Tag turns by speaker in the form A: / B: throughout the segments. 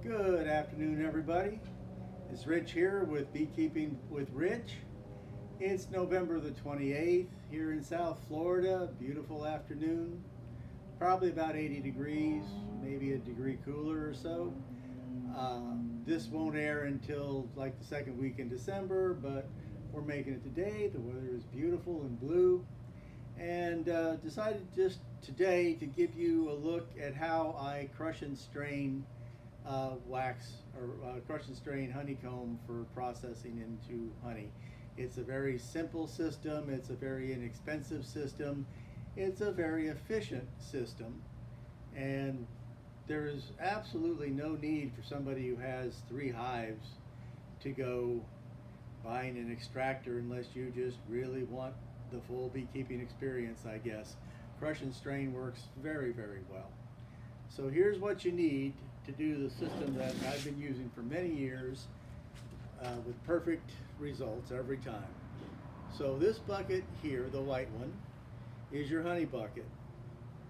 A: Good afternoon, everybody. It's Rich here with Beekeeping with Rich. It's November the 28th here in South Florida. Beautiful afternoon. Probably about 80 degrees, maybe a degree cooler or so. This won't air until like the second week in December, but we're making it today. The weather is beautiful and blue. And decided just today to give you a look at how I crush and strain wax or crush and strain honeycomb for processing into honey. It's a very simple system. It's a very inexpensive system. It's a very efficient system, and there is absolutely no need for somebody who has 3 hives to go buying an extractor unless you just really want the full beekeeping experience, I guess. Crush and strain works very, very well. So here's what you need to do the system that I've been using for many years with perfect results every time. So this bucket here, the white one, is your honey bucket.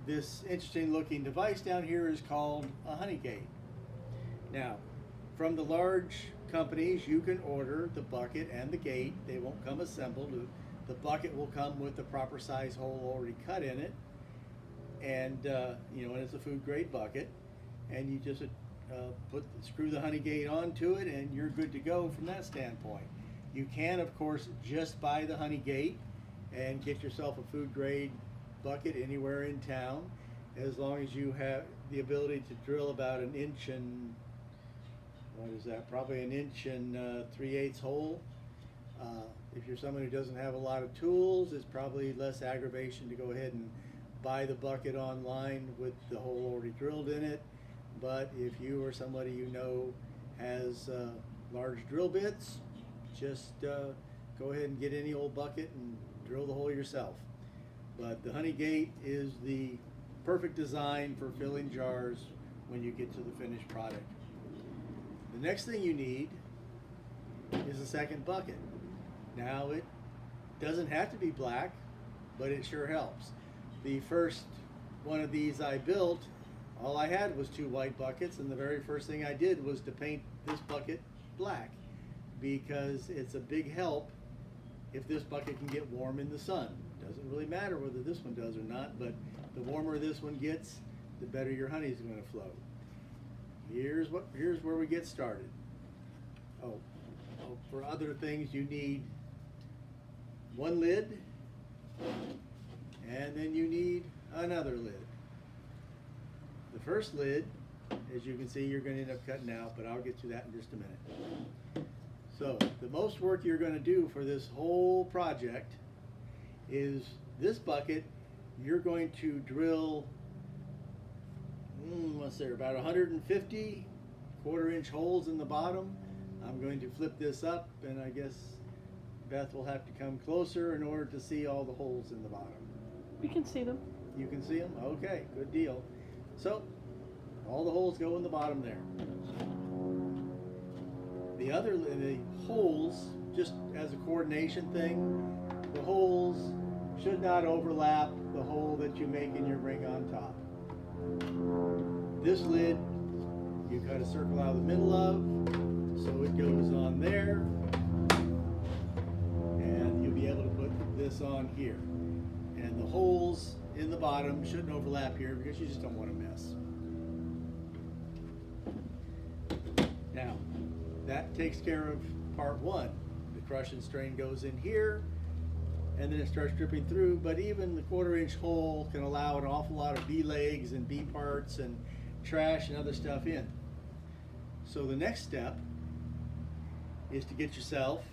A: This interesting looking device down here is called a honey gate. Now, from the large companies, you can order the bucket and the gate. They won't come assembled. The bucket will come with the proper size hole already cut in it, and and it's a food grade bucket. And you just screw the honey gate onto it, and you're good to go from that standpoint. You can, of course, just buy the honey gate and get yourself a food grade bucket anywhere in town, as long as you have the ability to drill about an inch and probably an inch and 3/8 hole. If you're someone who doesn't have a lot of tools, it's probably less aggravation to go ahead and buy the bucket online with the hole already drilled in it. But if you or somebody you know has large drill bits, just go ahead and get any old bucket and drill the hole yourself. But the honey gate is the perfect design for filling jars when you get to the finished product. The next thing you need is a second bucket. Now, it doesn't have to be black, but it sure helps. The first one of these I built, all I had was 2 white buckets, and the very first thing I did was to paint this bucket black, because it's a big help if this bucket can get warm in the sun. Doesn't really matter whether this one does or not, but the warmer this one gets, the better your honey is going to flow. Here's where we get started. For other things you need 1 lid, and then you need another lid. The first lid, as you can see, you're going to end up cutting out, but I'll get to that in just a minute. So the most work you're going to do for this whole project is this bucket. You're going to drill about 150 1/4-inch holes in the bottom. I'm going to flip this up, and I guess Beth will have to come closer in order to see all the holes in the bottom.
B: We can see them.
A: You can see them? Okay, good deal. So all the holes go in the bottom there. The holes, just as a coordination thing, the holes should not overlap the hole that you make in your ring on top. This lid, you cut a circle out of the middle of, so it goes on there, and you'll be able to put this on here. And the holes in the bottom shouldn't overlap here because you just don't want to mess. Now, that takes care of part 1. The crush and strain goes in here, and then it starts dripping through, but even the 1/4-inch hole can allow an awful lot of bee legs and bee parts and trash and other stuff in. So the next step is to get yourself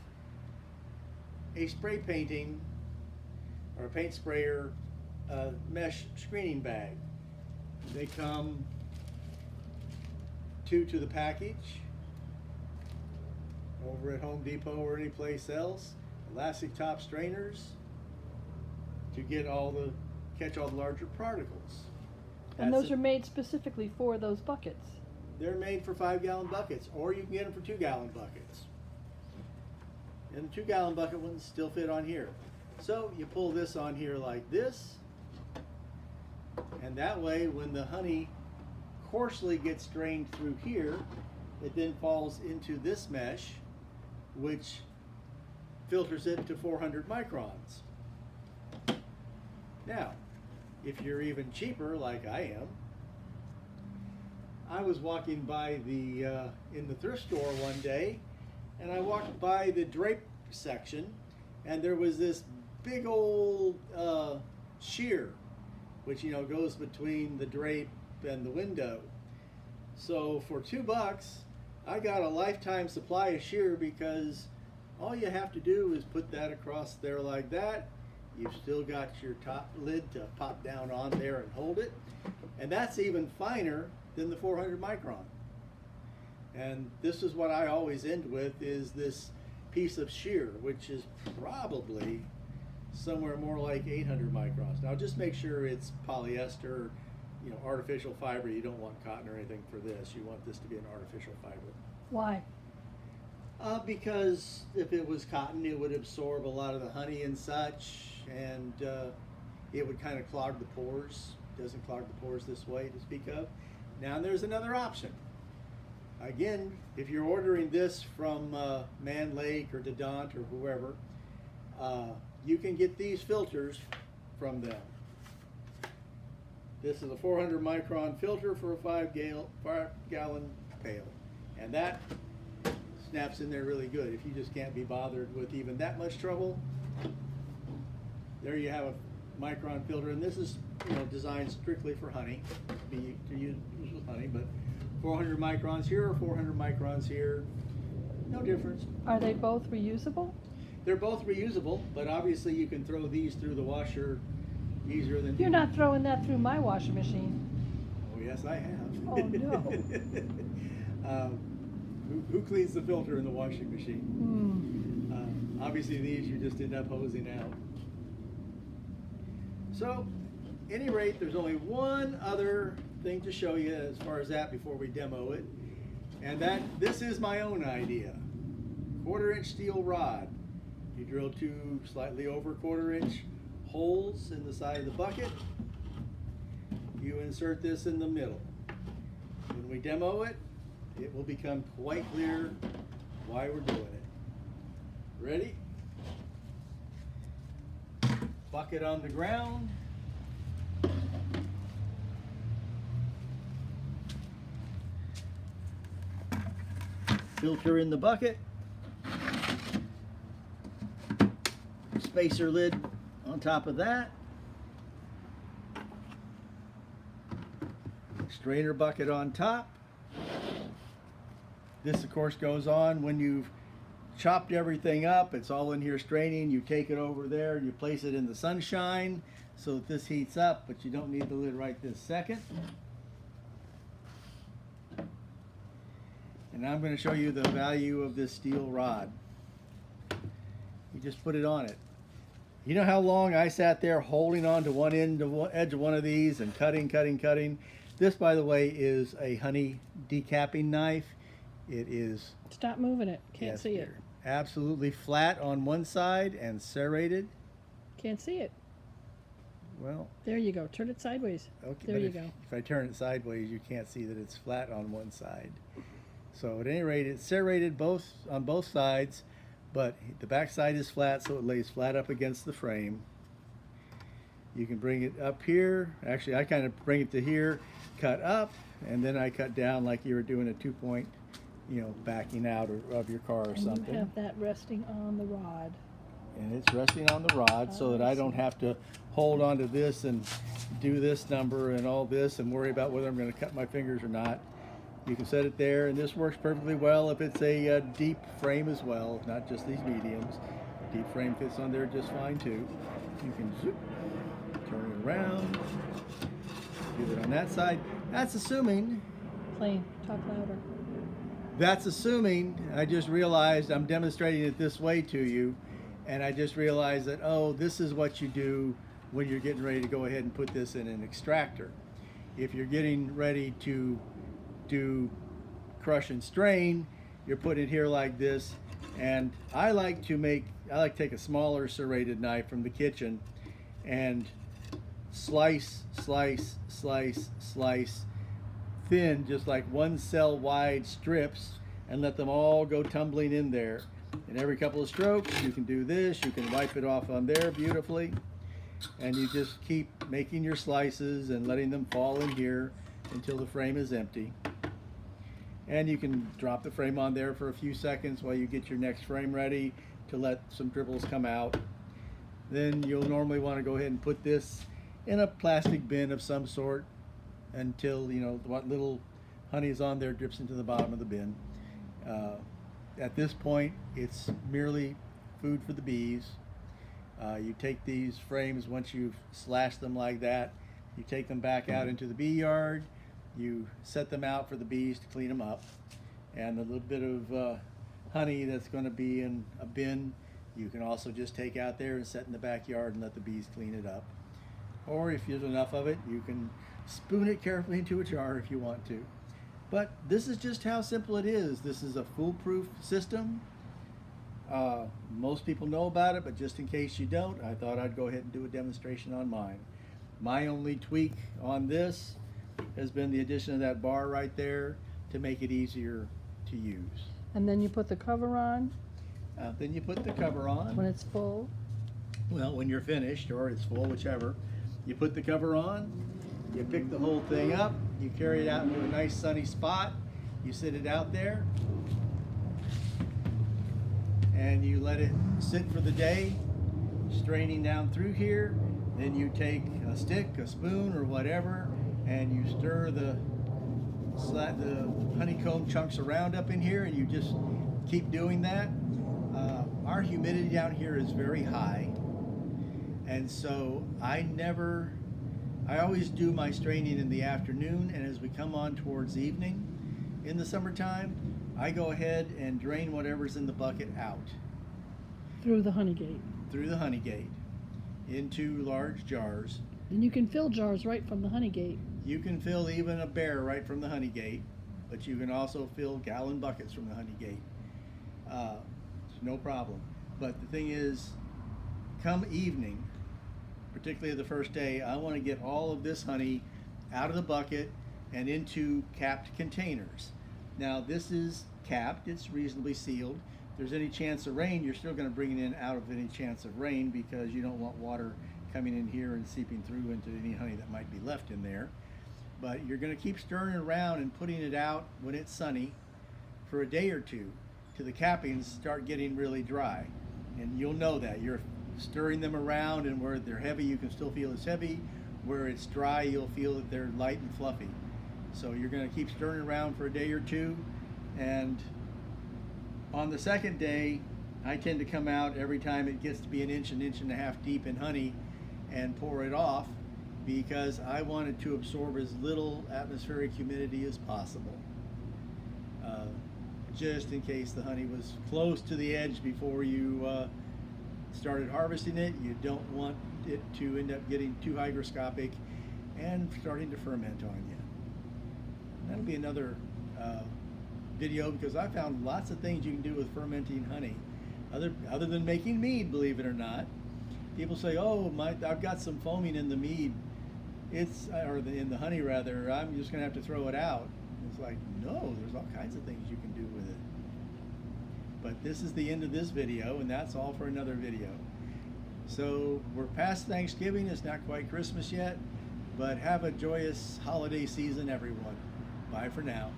A: a spray painting or a paint sprayer mesh screening bag. They come 2 to the package over at Home Depot or any place else. Elastic top strainers to catch all the larger particles.
B: And those are made specifically for those buckets.
A: They're made for 5-gallon buckets, or you can get them for 2-gallon buckets. And the 2-gallon bucket ones still fit on here. So you pull this on here like this, and that way when the honey coarsely gets drained through here, it then falls into this mesh, which filters it to 400 microns. Now, if you're even cheaper like I am, I was walking by in the thrift store one day, and I walked by the drape section, and there was this big old shear, which goes between the drape and the window. So for $2, I got a lifetime supply of shear, because all you have to do is put that across there like that. You've still got your top lid to pop down on there and hold it. And that's even finer than the 400 micron. And this is what I always end with, is this piece of shear, which is probably somewhere more like 800 microns. Now just make sure it's polyester, artificial fiber. You don't want cotton or anything for this. You want this to be an artificial fiber.
B: Why?
A: Because if it was cotton, it would absorb a lot of the honey and such, and it would kind of clog the pores. It doesn't clog the pores this way to speak of. Now there's another option. Again, if you're ordering this from Man Lake or Dedant or whoever, you can get these filters from them. This is a 400 micron filter for a 5-gallon pail, and that snaps in there really good. If you just can't be bothered with even that much trouble, there you have a micron filter, and this is designed strictly for honey, to use with honey, but 400 microns here or 400 microns here, no difference.
B: Are they both reusable?
A: They're both reusable, but obviously you can throw these through the washer easier than...
B: You're not throwing that through my washing machine.
A: Oh yes, I have.
B: Oh no.
A: Who cleans the filter in the washing machine? Obviously these you just end up hosing out. So, at any rate, there's only one other thing to show you as far as that before we demo it, and this is my own idea. 1/4-inch steel rod. You drill 2 slightly over 1/4-inch holes in the side of the bucket. You insert this in the middle. When we demo it, it will become quite clear why we're doing it. Ready? Bucket on the ground. Filter in the bucket. Spacer lid on top of that. Strainer bucket on top. This of course goes on when you've chopped everything up. It's all in here straining. You take it over there and you place it in the sunshine so that this heats up, but you don't need the lid right this second. And I'm going to show you the value of this steel rod. You just put it on it. You know how long I sat there holding on to one edge of one of these and cutting. This, by the way, is a honey decapping knife. It is...
B: Stop moving it. Can't see it.
A: Absolutely flat on one side and serrated.
B: Can't see it.
A: Well... There
B: you go. Turn it sideways.
A: Okay,
B: there you go.
A: If I turn it sideways, you can't see that it's flat on one side. So at any rate, it's serrated on both sides, but the back side is flat, so it lays flat up against the frame. You can bring it up here. Actually, I kind of bring it to here, cut up, and then I cut down like you were doing a 2-point, backing out of your car or something.
B: You have that resting on the rod.
A: And it's resting on the rod so that I don't have to hold on to this and do this number and all this and worry about whether I'm going to cut my fingers or not. You can set it there, and this works perfectly well if it's a deep frame as well, not just these mediums. Deep frame fits on there just fine too. You can zoop, turn it around, do it on that side. That's assuming...
B: Plain, talk louder.
A: That's assuming, I just realized I'm demonstrating it this way to you, and I just realized that, oh, this is what you do when you're getting ready to go ahead and put this in an extractor. If you're getting ready to do crush and strain, you're putting it here like this, and I like to take a smaller serrated knife from the kitchen and slice thin, just like one cell wide strips, and let them all go tumbling in there. And every couple of strokes, you can do this. You can wipe it off on there beautifully. And you just keep making your slices and letting them fall in here until the frame is empty. And you can drop the frame on there for a few seconds while you get your next frame ready to let some dribbles come out. Then you'll normally want to go ahead and put this in a plastic bin of some sort until, you know, what little honey is on there drips into the bottom of the bin. At this point, it's merely food for the bees. You take these frames, once you've slashed them like that, you take them back out into the bee yard, you set them out for the bees to clean them up, and the little bit of honey that's going to be in a bin, you can also just take out there and set in the backyard and let the bees clean it up. Or if there's enough of it, you can spoon it carefully into a jar if you want to. But this is just how simple it is. This is a foolproof system. Most people know about it, but just in case you don't, I thought I'd go ahead and do a demonstration on mine. My only tweak on this has been the addition of that bar right there to make it easier to use.
B: And then you put the cover on
A: Then you put the cover on.
B: when it's full.
A: Well, when you're finished, or it's full, whichever. You put the cover on, you pick the whole thing up, you carry it out into a nice sunny spot, you sit it out there, and you let it sit for the day, straining down through here. Then you take a stick, a spoon, or whatever, and you stir the honeycomb chunks around up in here, and you just keep doing that. Our humidity down here is very high, and so I always do my straining in the afternoon, and as we come on towards evening in the summertime, I go ahead and drain whatever's in the bucket out
B: Through the honey gate.
A: through the honey gate into large jars.
B: And you can fill jars right from the honey gate.
A: You can fill even a bear right from the honey gate, but you can also fill gallon buckets from the honey gate. It's no problem. But the thing is, come evening, particularly the first day, I want to get all of this honey out of the bucket and into capped containers. Now this is capped, it's reasonably sealed. If there's any chance of rain, you're still going to bring it in out of any chance of rain, because you don't want water coming in here and seeping through into any honey that might be left in there. But you're going to keep stirring around and putting it out when it's sunny for a day or two till the cappings start getting really dry. And you'll know that. You're stirring them around, and where they're heavy you can still feel it's heavy. Where it's dry you'll feel that they're light and fluffy. So you're going to keep stirring around for a day or two, and on the second day I tend to come out every time it gets to be an inch and a half deep in honey and pour it off, because I wanted to absorb as little atmospheric humidity as possible. Just in case the honey was close to the edge before you started harvesting it. You don't want it to end up getting too hygroscopic and starting to ferment on you. That'll be another video, because I found lots of things you can do with fermenting honey, other than making mead, believe it or not. People say, "Oh, I've got some foaming in the mead, in the honey rather. I'm just gonna have to throw it out." It's like, no, there's all kinds of things you can do with it. But this is the end of this video, and that's all for another video. So we're past Thanksgiving. It's not quite Christmas yet, but have a joyous holiday season, everyone. Bye for now.